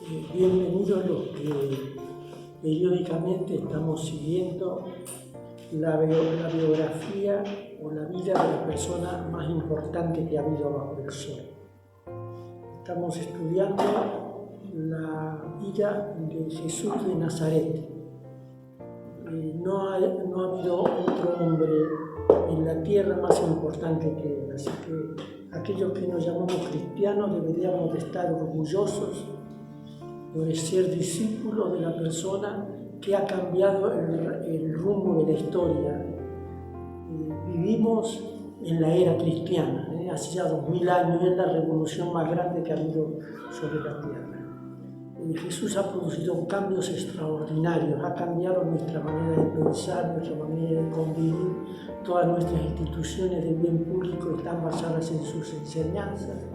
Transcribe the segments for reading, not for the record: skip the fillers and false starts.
Bienvenidos los que periódicamente estamos siguiendo la biografía o la vida de la persona más importante que ha habido bajo el sol. Estamos estudiando la vida de Jesús de Nazaret. No ha habido otro hombre en la tierra más importante que él, así que aquellos que nos llamamos cristianos deberíamos de estar orgullosos de ser discípulos de la persona que ha cambiado el rumbo de la historia. Vivimos en la era cristiana, hace ya 2000 años, es la revolución más grande que ha habido sobre la tierra. Jesús ha producido cambios extraordinarios, ha cambiado nuestra manera de pensar, nuestra manera de convivir. Todas nuestras instituciones de bien público están basadas en sus enseñanzas.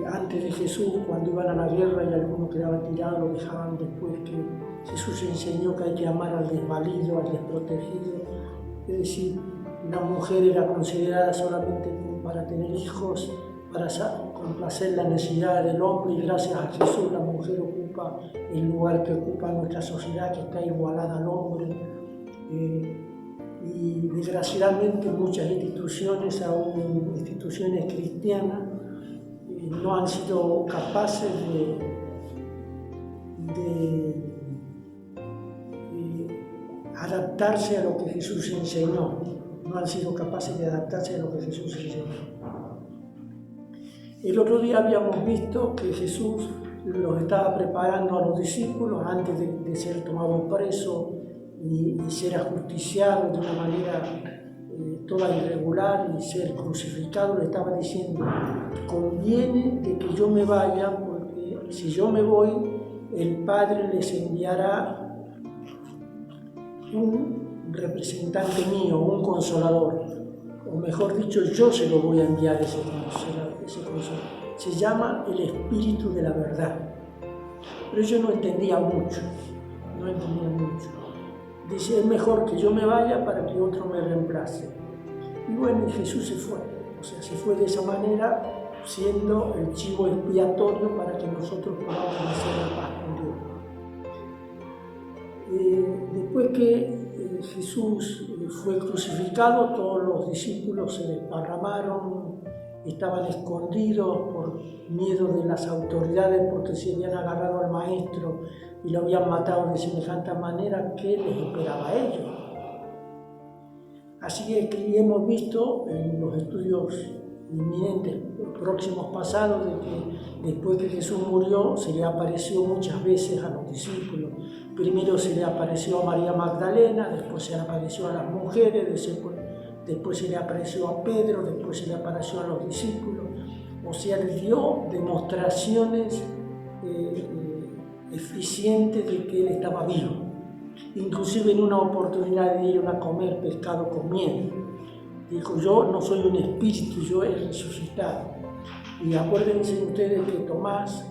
Antes de Jesús, cuando iban a la guerra y alguno quedaba tirado, lo dejaban después, que Jesús enseñó que hay que amar al desvalido, al desprotegido. Es decir, la mujer era considerada solamente para tener hijos, para complacer la necesidad del hombre, y gracias a Jesús la mujer ocupa el lugar que ocupa nuestra sociedad, que está igualada al hombre. Y desgraciadamente muchas instituciones, aún instituciones cristianas, no han sido capaces de adaptarse a lo que Jesús enseñó. No han sido capaces de adaptarse a lo que Jesús enseñó. El otro día habíamos visto que Jesús los estaba preparando a los discípulos antes de ser tomado preso y ser ajusticiado de una manera toda irregular y ser crucificado. Le estaba diciendo: conviene de que yo me vaya, porque si yo me voy, el Padre les enviará un representante mío, un consolador, o mejor dicho, yo se lo voy a enviar ese consolador. Se llama el Espíritu de la Verdad. Pero yo no entendía mucho. Dice: es mejor que yo me vaya para que otro me reemplace. Y bueno, Jesús se fue. Se fue de esa manera, siendo el chivo expiatorio para que nosotros podamos hacer la paz con Dios. Después que Jesús fue crucificado, todos los discípulos se desparramaron, estaban escondidos por miedo de las autoridades, porque se habían agarrado al maestro y lo habían matado de semejante manera que les esperaba a ellos. Así que hemos visto en los estudios inminentes, próximos pasados, de que después que Jesús murió se le apareció muchas veces a los discípulos. Primero se le apareció a María Magdalena, después se le apareció a las mujeres, después se le apareció a Pedro, después se le apareció a los discípulos. O sea, le dio demostraciones eficientes de que él estaba vivo. Inclusive en una oportunidad de ir a comer pescado con miel, dijo: yo no soy un espíritu, yo he resucitado. Y acuérdense ustedes que Tomás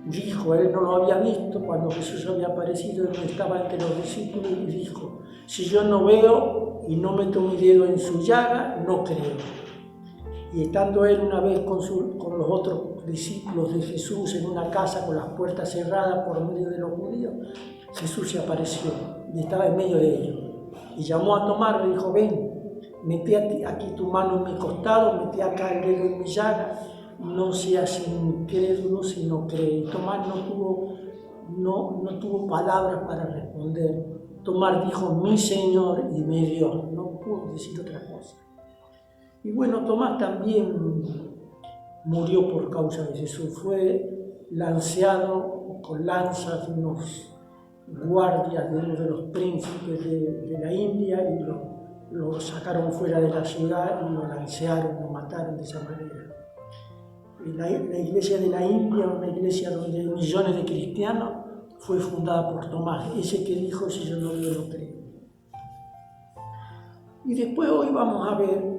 dijo, él no lo había visto cuando Jesús había aparecido, él no estaba entre los discípulos, y dijo: si yo no veo y no meto mi dedo en su llaga, no creo. Y estando él una vez con los otros discípulos de Jesús en una casa con las puertas cerradas por medio de los judíos, Jesús se apareció y estaba en medio de ellos. Y llamó a Tomás, le dijo: ven, metí aquí tu mano en mi costado, metí acá el dedo en mi llaga, no seas incrédulo sino cree. Tomás no tuvo palabras para responder. Tomás dijo: mi Señor y mi Dios. No pudo decir otra cosa. Y bueno, Tomás también murió por causa de Jesús. Fue lanceado con lanzas de unos guardias, de uno de los príncipes de la India, y lo sacaron fuera de la ciudad y lo lancearon, lo mataron de esa manera. La iglesia de la India, una iglesia donde hay millones de cristianos, fue fundada por Tomás, ese que dijo: si yo no veo, no creo. Y después hoy vamos a ver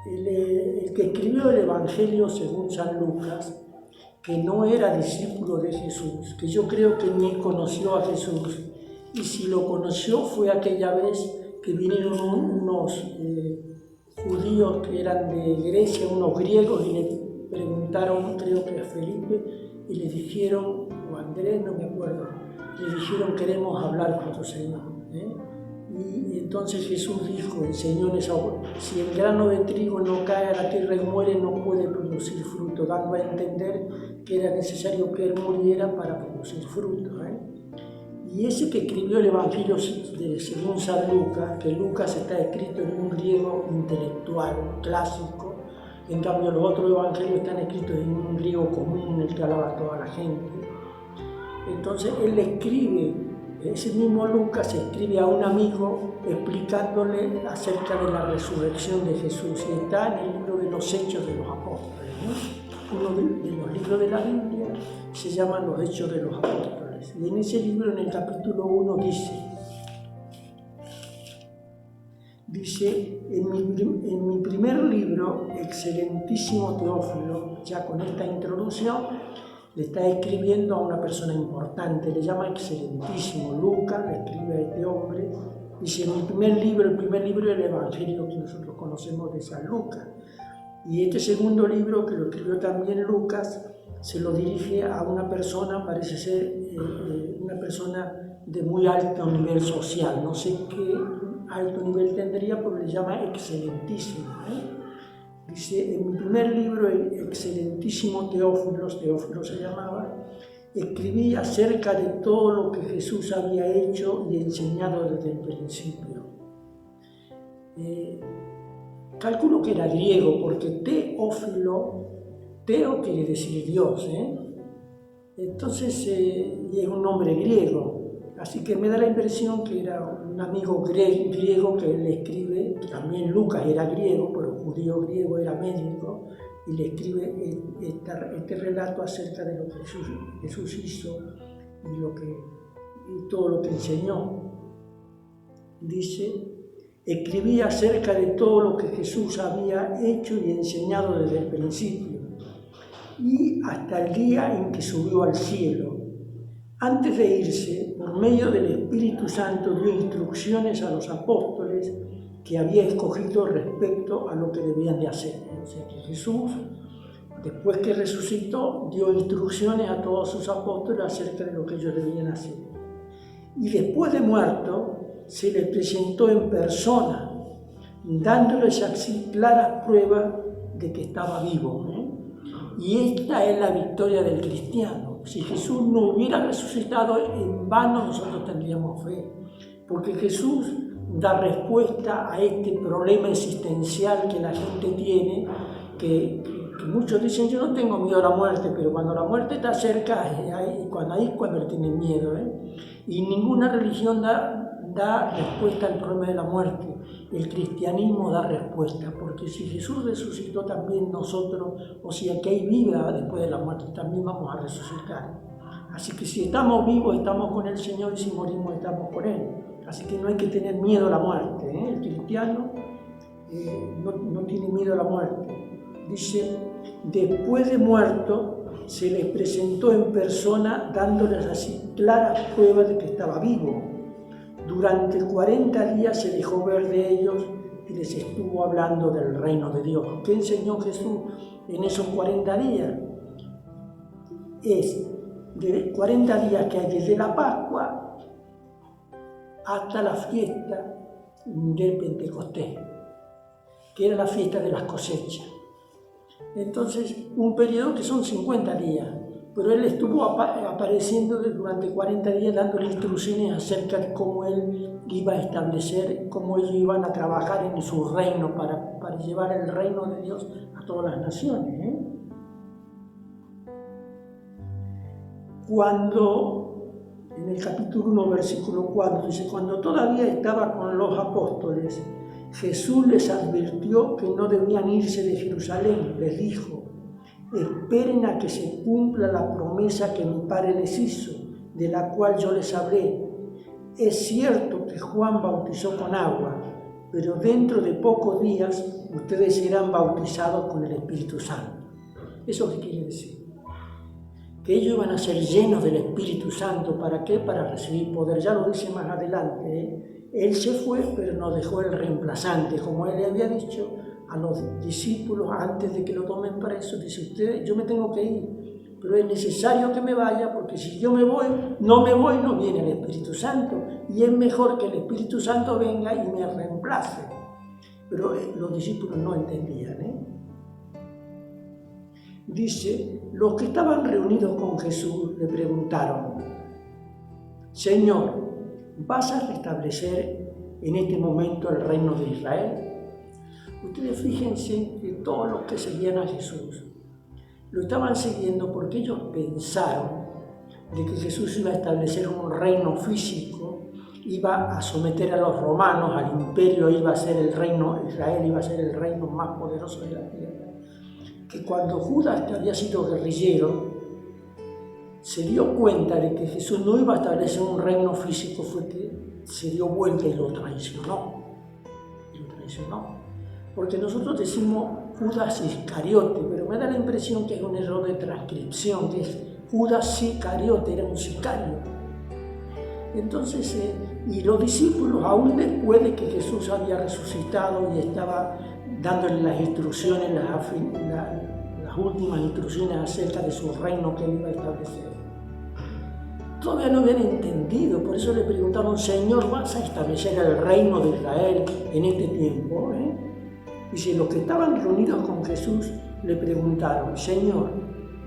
el que escribió el Evangelio según San Lucas, que no era discípulo de Jesús, que yo creo que ni conoció a Jesús, y si lo conoció fue aquella vez que vinieron unos judíos que eran de Grecia, unos griegos, y le preguntaron preguntaron, creo que a Felipe, y le dijeron, o a Andrés, no me acuerdo, le dijeron, queremos hablar con tu Señor. Y entonces Jesús dijo, enseñó en esa obra, si el grano de trigo no cae a la tierra y muere, no puede producir fruto, dando a entender que era necesario que él muriera para producir fruto. Y ese que escribió el Evangelio según San Lucas, que Lucas está escrito en un griego intelectual, clásico, en cambio los otros evangelios están escritos en un griego común, el que hablaba a toda la gente. Entonces él le escribe, ese mismo Lucas escribe a un amigo explicándole acerca de la resurrección de Jesús, y está en el libro de los Hechos de los Apóstoles, Uno de los libros de la Biblia se llama Los Hechos de los Apóstoles, y en ese libro, en el capítulo 1, dice, en mi primer libro, excelentísimo Teófilo, ya con esta introducción, le está escribiendo a una persona importante, le llama excelentísimo. Lucas le escribe a este hombre, dice, en mi primer libro, el primer libro del Evangelio que nosotros conocemos de San Lucas. Y este segundo libro, que lo escribió también Lucas, se lo dirige a una persona, parece ser una persona de muy alto nivel social, no sé qué alto nivel tendría, pero le llama excelentísimo. Dice, en mi primer libro, el excelentísimo Teófilo se llamaba, escribí acerca de todo lo que Jesús había hecho y enseñado desde el principio. Calculo que era griego, porque Teófilo, Teo quiere decir Dios, entonces es un nombre griego. Así que me da la impresión que era un amigo griego que le escribe, también Lucas era griego, pero judío griego, era médico, y le escribe este relato acerca de lo que Jesús hizo y todo lo que enseñó. Dice, escribí acerca de todo lo que Jesús había hecho y enseñado desde el principio, y hasta el día en que subió al cielo. Antes de irse, por medio del Espíritu Santo, dio instrucciones a los apóstoles que había escogido respecto a lo que debían de hacer. O sea que Jesús, después que resucitó, dio instrucciones a todos sus apóstoles acerca de lo que ellos debían hacer. Y después de muerto, se les presentó en persona, dándoles así claras pruebas de que estaba vivo. Y esta es la victoria del cristiano. Si Jesús no hubiera resucitado, en vano nosotros tendríamos fe, porque Jesús da respuesta a este problema existencial que la gente tiene, que muchos dicen, yo no tengo miedo a la muerte, pero cuando la muerte está cerca, cuando tienen miedo. Y ninguna religión da respuesta al problema de la muerte. El cristianismo da respuesta, porque si Jesús resucitó, también nosotros, o sea que hay vida después de la muerte, también vamos a resucitar. Así que si estamos vivos, estamos con el Señor, y si morimos, estamos con Él. Así que no hay que tener miedo a la muerte. El cristiano no tiene miedo a la muerte. Dice, después de muerto, se les presentó en persona, dándoles así claras pruebas de que estaba vivo. Durante 40 días se dejó ver de ellos y les estuvo hablando del reino de Dios. ¿Qué enseñó Jesús en esos 40 días? Es de 40 días que hay desde la Pascua hasta la fiesta del Pentecostés, que era la fiesta de las cosechas. Entonces, un periodo que son 50 días. Pero él estuvo apareciendo durante 40 días dando instrucciones acerca de cómo él iba a establecer, cómo ellos iban a trabajar en su reino para llevar el reino de Dios a todas las naciones. Cuando, en el capítulo 1, versículo 4, dice, cuando todavía estaba con los apóstoles, Jesús les advirtió que no debían irse de Jerusalén. Les dijo, esperen a que se cumpla la promesa que mi Padre les hizo, de la cual yo les hablé. Es cierto que Juan bautizó con agua, pero dentro de pocos días ustedes serán bautizados con el Espíritu Santo. ¿Eso qué quiere decir? Que ellos iban a ser llenos del Espíritu Santo. ¿Para qué? Para recibir poder. Ya lo dice más adelante. Él se fue, pero nos dejó el reemplazante. Como él le había dicho, a los discípulos antes de que lo tomen preso, dice, yo me tengo que ir, pero es necesario que me vaya, porque si yo no viene el Espíritu Santo, y es mejor que el Espíritu Santo venga y me reemplace. Pero los discípulos no entendían, Dice, los que estaban reunidos con Jesús le preguntaron, Señor, ¿vas a restablecer en este momento el reino de Israel? Ustedes fíjense que todos los que seguían a Jesús lo estaban siguiendo porque ellos pensaron de que Jesús iba a establecer un reino físico, iba a someter a los romanos, al imperio, iba a ser el reino, Israel iba a ser el reino más poderoso de la tierra. Que cuando Judas, que había sido guerrillero, se dio cuenta de que Jesús no iba a establecer un reino físico, fue que se dio vuelta y lo traicionó. Porque nosotros decimos Judas Iscariote, pero me da la impresión que es un error de transcripción, que es Judas Sicariote, era un sicario. Entonces, y los discípulos, aún después de que Jesús había resucitado y estaba dándole las instrucciones, las últimas instrucciones acerca de su reino que él iba a establecer, todavía no habían entendido. Por eso le preguntaron, Señor, ¿vas a establecer el reino de Israel en este tiempo? Dice, los que estaban reunidos con Jesús le preguntaron, Señor,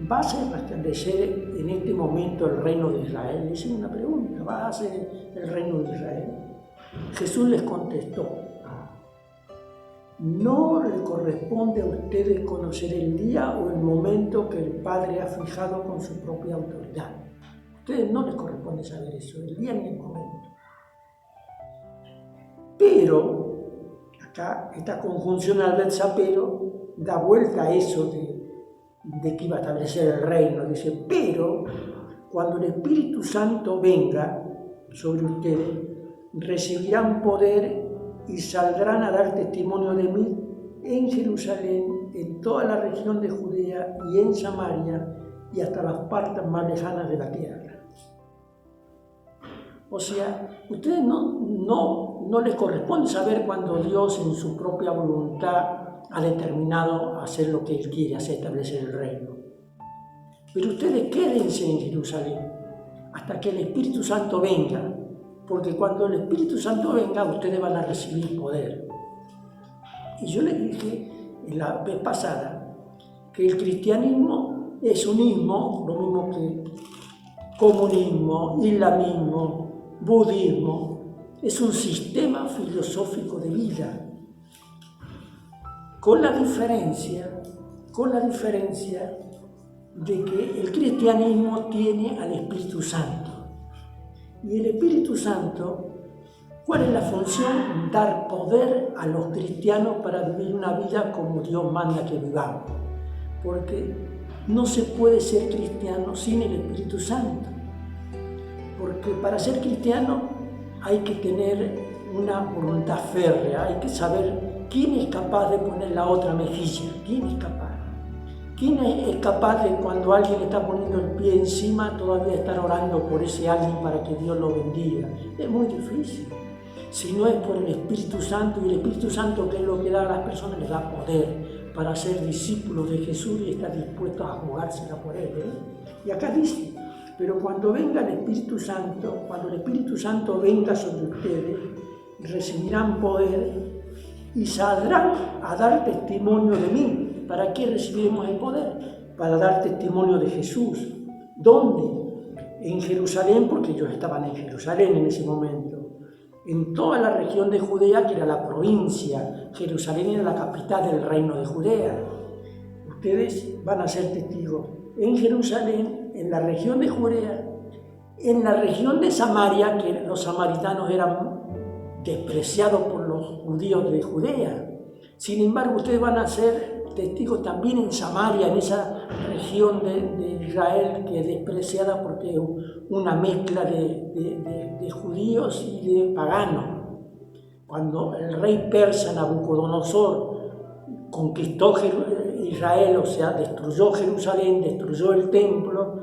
¿vas a establecer en este momento el reino de Israel? Le hicieron una pregunta, ¿vas a hacer el reino de Israel? Jesús les contestó, no le corresponde a ustedes conocer el día o el momento que el Padre ha fijado con su propia autoridad. A ustedes no les corresponde saber eso, el día ni el momento. Pero, acá, esta conjunción adversa, pero, da vuelta a eso de que iba a establecer el reino. Dice, pero, cuando el Espíritu Santo venga sobre ustedes, recibirán poder y saldrán a dar testimonio de mí en Jerusalén, en toda la región de Judea y en Samaria y hasta las partes más lejanas de la tierra. O sea, ustedes no les corresponde saber cuando Dios en su propia voluntad ha determinado hacer lo que Él quiere, hacer establecer el reino. Pero ustedes quédense en Jerusalén hasta que el Espíritu Santo venga, porque cuando el Espíritu Santo venga, ustedes van a recibir poder. Y yo les dije en la vez pasada que el cristianismo es un ismo, lo mismo que comunismo, islamismo, budismo, es un sistema filosófico de vida, con la diferencia de que el cristianismo tiene al Espíritu Santo. Y el Espíritu Santo, ¿cuál es la función? Dar poder a los cristianos para vivir una vida como Dios manda que vivamos. Porque no se puede ser cristiano sin el Espíritu Santo. Porque para ser cristiano hay que tener una voluntad férrea, hay que saber quién es capaz de poner la otra mejilla, quién es capaz. ¿Quién es capaz de, cuando alguien le está poniendo el pie encima, todavía estar orando por ese alguien para que Dios lo bendiga? Es muy difícil. Si no es por el Espíritu Santo, y el Espíritu Santo, que es lo que da a las personas, les da poder para ser discípulos de Jesús y estar dispuestos a jugársela por Él. Y acá dice, pero cuando venga el Espíritu Santo, cuando el Espíritu Santo venga sobre ustedes, recibirán poder y saldrán a dar testimonio de mí. ¿Para qué recibiremos el poder? Para dar testimonio de Jesús. ¿Dónde? En Jerusalén, porque ellos estaban en Jerusalén en ese momento. En toda la región de Judea, que era la provincia. Jerusalén era la capital del reino de Judea. Ustedes van a ser testigos en Jerusalén, en la región de Judea, en la región de Samaria, que los samaritanos eran despreciados por los judíos de Judea. Sin embargo, ustedes van a ser testigos también en Samaria, en esa región de Israel que es despreciada porque es una mezcla de judíos y de paganos. Cuando el rey persa Nabucodonosor conquistó Israel, o sea, destruyó Jerusalén, destruyó el templo,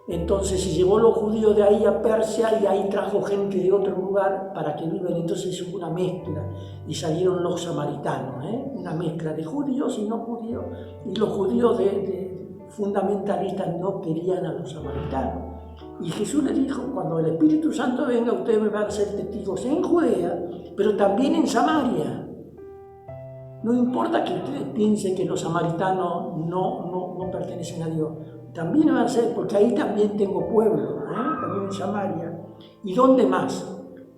Entonces se llevó los judíos de ahí a Persia y ahí trajo gente de otro lugar para que vivan. Entonces hubo una mezcla y salieron los samaritanos, una mezcla de judíos y no judíos. Y los judíos fundamentalistas no querían a los samaritanos. Y Jesús le dijo, cuando el Espíritu Santo venga, ustedes me van a ser testigos en Judea, pero también en Samaria. No importa que ustedes piensen que los samaritanos no pertenecen a Dios. También van a ser, porque ahí también tengo pueblo, también en Samaria. ¿Y dónde más?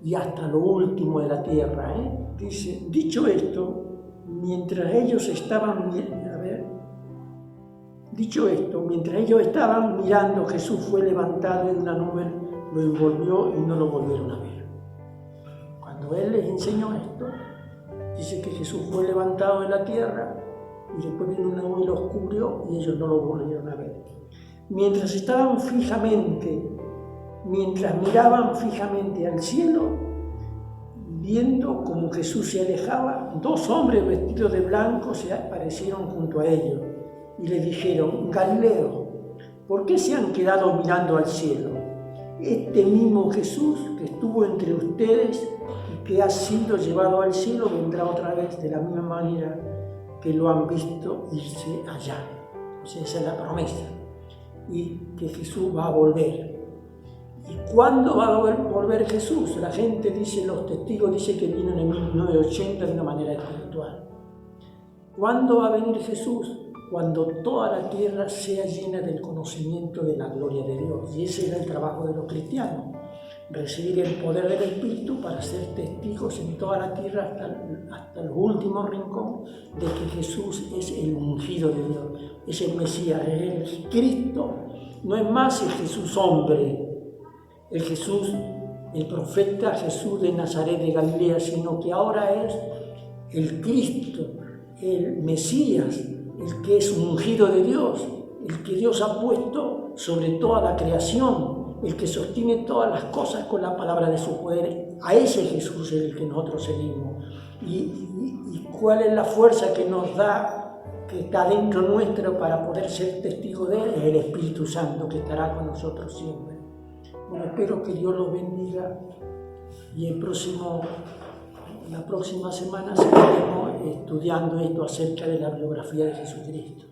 Y hasta lo último de la tierra. Dice, dicho esto, mientras ellos estaban mirando, Jesús fue levantado en una nube, lo envolvió y no lo volvieron a ver. Cuando Él les enseñó esto, dice que Jesús fue levantado de la tierra y después vino una nube y lo cubrió y ellos no lo volvieron a ver. Mientras miraban fijamente al cielo, viendo como Jesús se alejaba, dos hombres vestidos de blanco se aparecieron junto a ellos y le dijeron: Galileo, ¿por qué se han quedado mirando al cielo? Este mismo Jesús que estuvo entre ustedes y que ha sido llevado al cielo vendrá otra vez de la misma manera que lo han visto irse allá. O sea, esa es la promesa. Y que Jesús va a volver. ¿Y cuándo va a volver Jesús? La gente dice, los testigos dicen que vino en 1980 de una manera espiritual. ¿Cuándo va a venir Jesús? Cuando toda la tierra sea llena del conocimiento de la gloria de Dios. Y ese era el trabajo de los cristianos, recibir el poder del Espíritu para ser testigos en toda la tierra hasta el último rincón de que Jesús es el ungido de Dios, es el Mesías, es el Cristo. No es más el Jesús hombre, el profeta Jesús de Nazaret de Galilea, sino que ahora es el Cristo, el Mesías, el que es ungido de Dios, el que Dios ha puesto sobre toda la creación, el que sostiene todas las cosas con la palabra de su poder. A ese Jesús es el que nosotros seguimos. ¿Y cuál es la fuerza que nos da, que está dentro nuestro para poder ser testigos de Él? Es el Espíritu Santo que estará con nosotros siempre. Bueno, espero que Dios los bendiga y la próxima semana seguiremos estudiando esto acerca de la biografía de Jesucristo.